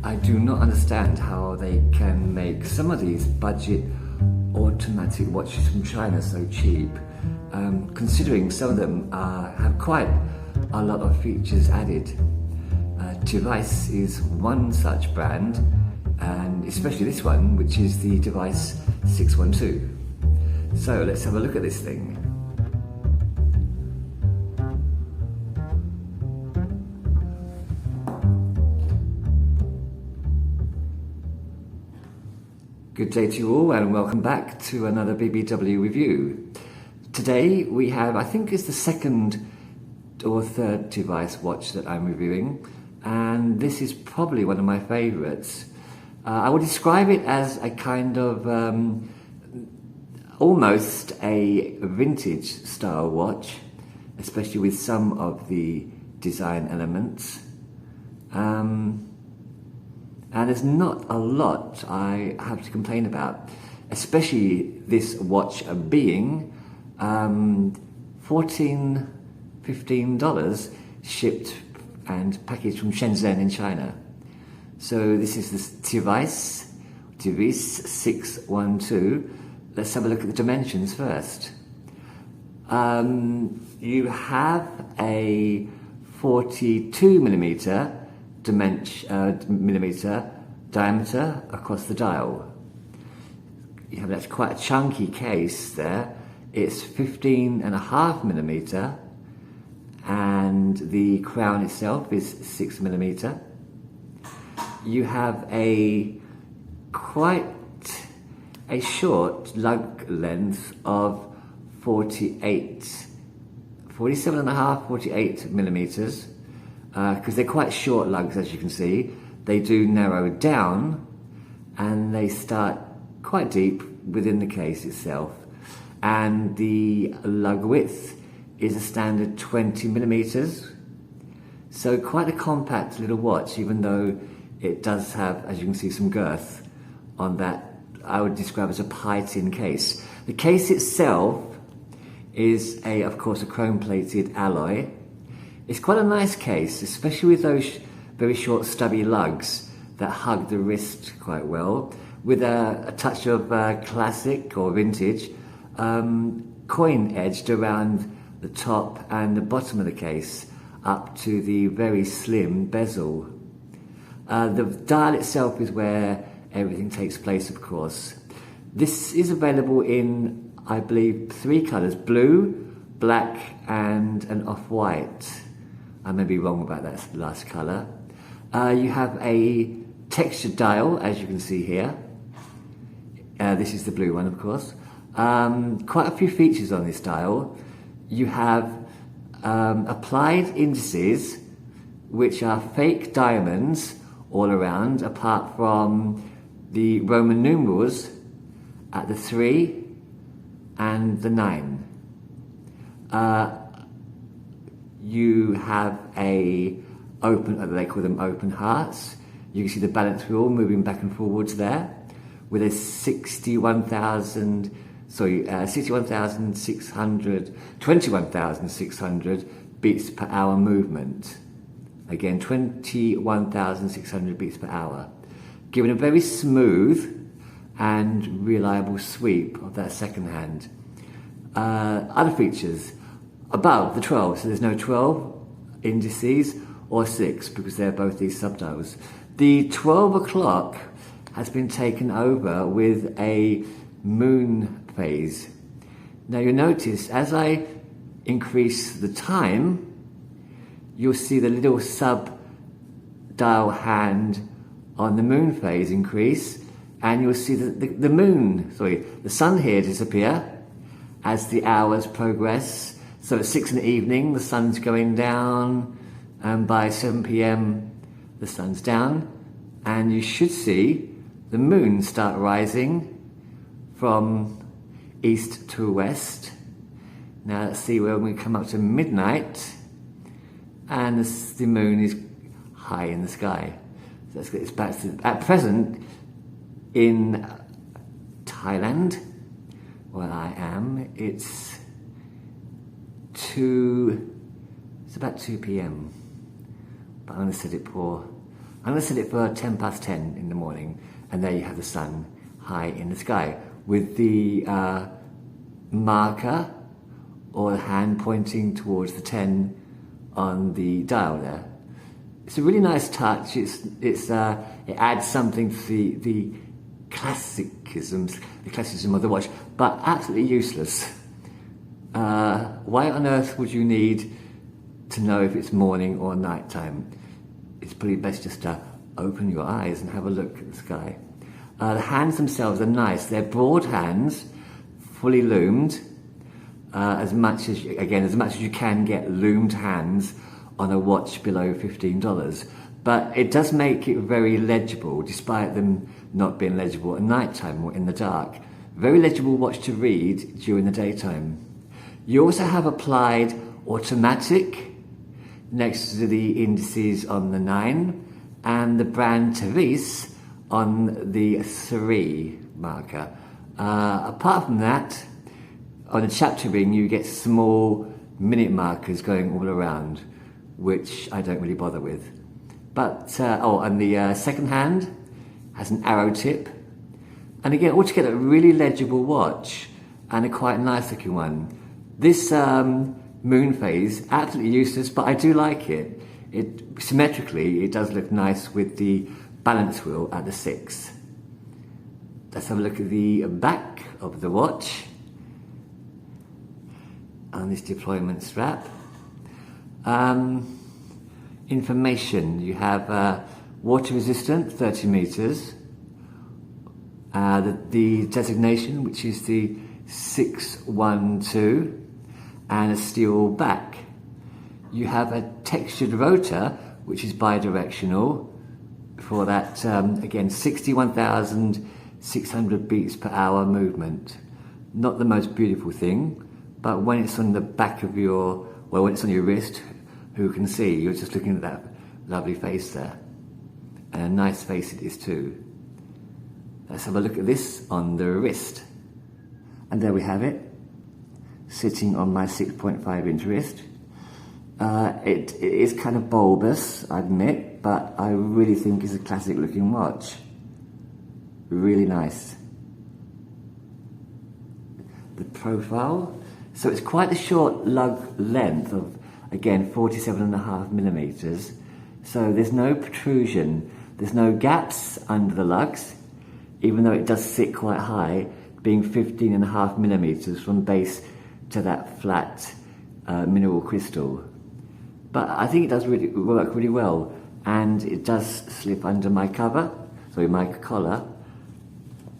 I do not understand how they can make some of these budget automatic watches from China so cheap, considering some of them have quite a lot of features added. Tevise is one such brand, and especially this one, which is the Tevise 612. So let's have a look at this thing. Good day to you all, and welcome back to another BBW review. Today we have, I think it's the second or third Tevise watch that I'm reviewing, and this is probably one of my favourites. I would describe it as a kind of almost a vintage style watch, especially with some of the design elements. And there's not a lot I have to complain about, especially this watch being $15 shipped and packaged from Shenzhen in China. So this is the Tevise 612. Let's have a look at the dimensions first. You have a 42 millimeter diameter across the dial. You have that's quite a chunky case there. It's 15.5 millimeter, and the crown itself is 6 millimeter. You have quite a short lug length of 47.5 millimeters. Because they're quite short lugs, as you can see. They do narrow down, and they start quite deep within the case itself. And the lug width is a standard 20 millimeters. So quite a compact little watch, even though it does have, as you can see, some girth on that. I would describe as a pie tin case. The case itself is of course, a chrome-plated alloy. It's quite a nice case, especially with those very short stubby lugs that hug the wrist quite well, with a touch of classic or vintage coin edged around the top and the bottom of the case up to the very slim bezel. The dial itself is where everything takes place, of course. This is available in, I believe, 3 colours: blue, black and an off-white. I may be wrong about that last colour. You have a textured dial, as you can see here. This is the blue one, of course. Quite a few features on this dial. You have applied indices, which are fake diamonds all around, apart from the Roman numerals at the 3 and the 9. You have they call them open hearts. You can see the balance wheel moving back and forwards there, with a 21,600 beats per hour movement. Again, 21,600 beats per hour, giving a very smooth and reliable sweep of that second hand. Other features above the 12, so there's no 12 indices or 6 because they're both these subdials. The 12 o'clock has been taken over with a moon phase. Now you'll notice as I increase the time, you'll see the little sub-dial hand on the moon phase increase, and you'll see the sun here disappear as the hours progress. So at 6 in the evening, the sun's going down, and by 7 p.m, the sun's down, and you should see the moon start rising from east to west. Now let's see when we come up to midnight, and the moon is high in the sky. So let's get this back to, at present, in Thailand, where I am, it's about 2 p.m. But I'm going to set it for I'm going to set it for 10 past 10 in the morning, and there you have the sun high in the sky with the marker or the hand pointing towards the 10 on the dial there. It's a really nice touch. It adds something to the classicism of the watch, but absolutely useless. Why on earth would you need to know if it's morning or night time? It's probably best just to open your eyes and have a look at the sky. The hands themselves are nice. They're broad hands, fully loomed, as much as you can get loomed hands on a watch below $15. But it does make it very legible, despite them not being legible at night time or in the dark. Very legible watch to read during the daytime. You also have applied automatic next to the indices on the 9 and the brand Tevise on the 3 marker. Apart from that, on the chapter ring you get small minute markers going all around, which I don't really bother with. But, and the second hand has an arrow tip, and again, altogether a really legible watch and a quite nice looking one. This moon phase, absolutely useless, but I do like it. Symmetrically, it does look nice with the balance wheel at the 6. Let's have a look at the back of the watch and this deployment strap. Information, you have water resistant, 30 meters. The designation, which is the 612, and a steel back. You have a textured rotor, which is bidirectional, for that, again, 61,600 beats per hour movement. Not the most beautiful thing, but when it's on the back of when it's on your wrist, who can see? You're just looking at that lovely face there. And a nice face it is too. Let's have a look at this on the wrist. And there we have it, sitting on my 6.5 inch wrist. It is kind of bulbous, I admit, but I really think it's a classic looking watch. Really nice. The profile, so it's quite a short lug length of, again, 47.5 millimeters. So there's no protrusion, there's no gaps under the lugs, even though it does sit quite high, being 15.5 millimeters from base to that flat mineral crystal. But I think it does really work really well, and it does slip under my cover, sorry, my collar.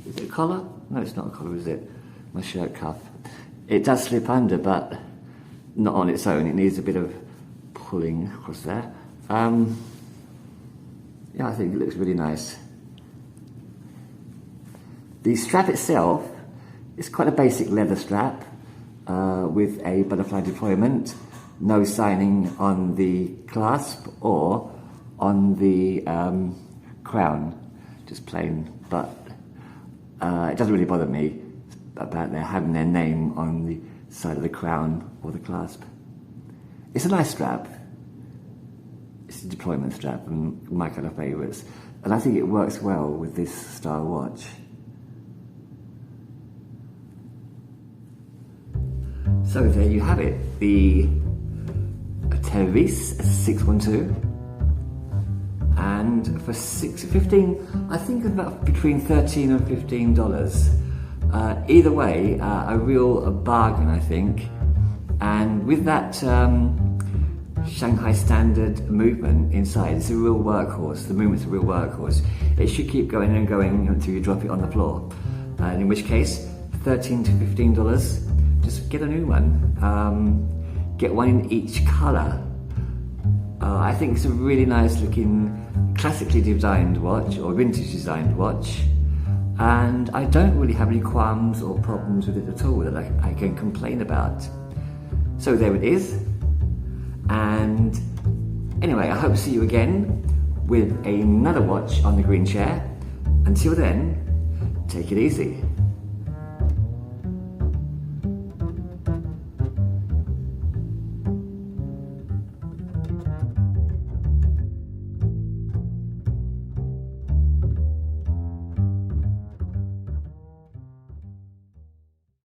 Is it a collar? No, it's not a collar, is it? My shirt cuff. It does slip under, but not on its own. It needs a bit of pulling across there. Yeah, I think it looks really nice. The strap itself is quite a basic leather strap with a butterfly deployment. No signing on the clasp or on the crown, just plain. But it doesn't really bother me about having their name on the side of the crown or the clasp. It's a nice strap. It's a deployment strap, and my kind of favourites. And I think it works well with this style watch. So there you have it, the Tevise 612, and for $15, I think about between $13 and $15. Either way, a real bargain, I think. And with that Shanghai standard movement inside, it's a real workhorse. The movement's a real workhorse. It should keep going and going until you drop it on the floor. And in which case, $13 to $15. Just get a new one. Get one in each colour. I think it's a really nice looking, classically designed watch, or vintage designed watch. And I don't really have any qualms or problems with it at all that I can complain about. So there it is. And anyway, I hope to see you again with another watch on the green chair. Until then, take it easy.